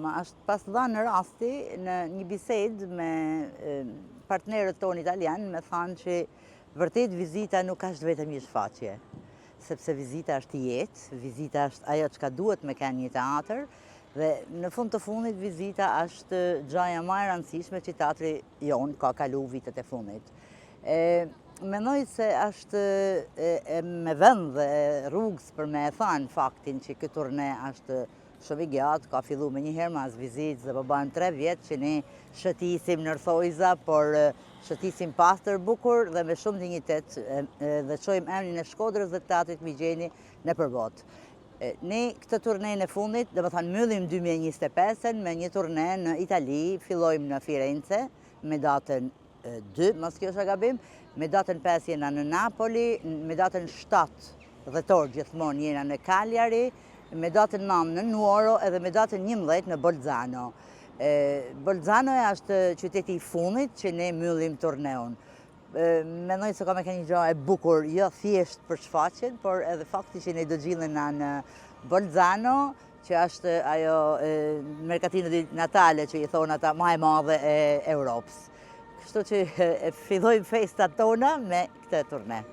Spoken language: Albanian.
Roma. Është pas dhënë rasti në një bisedë me partnerët tonë italianë, me thanë që vërtet vizita nuk është vetëm një shfaqje, sepse vizita është jetë, vizita është ajo që ka duhet me kenë një teatr, dhe në fund të fundit vizita është gjaja më e rëndësishme që teatri jonë ka kalu vitet e fundit. Mendoj se është me vend dhe rrugës për me e thanë faktin që këtë turne është shumë i gjatë, ka fillu me njëherë mas vizitës dhe po banë 3 vjetë që ne shëtisim në Rthojza, por shëtisim pastër bukur dhe me shumë dignitet dhe qojmë emrin e Shkodrës dhe teatrit Migjeni në përbot. Ne këtë turne në fundit, dhe më thanë mbyllim 2025 me një turne në Itali, fillojmë në Firenze me datën 2, mos kjo është gabim, me datën 5 jena në Napoli, me datën 7 dhjetor gjithmonë jena në Cagliari, me datën 9 në Nuoro edhe me datën 11 në Bolzano. Bolzano është qyteti i fundit që ne mbyllim turneun. Mendoj se ka me ka një gjë e bukur, jo thjesht për shfaqjen, por edhe fakti që ne do gjillena në Bolzano, që është ajo merkatino di Natale që i thonë ata më e madhe e Europës. Kështu që fillojmë festat tona me këtë turne.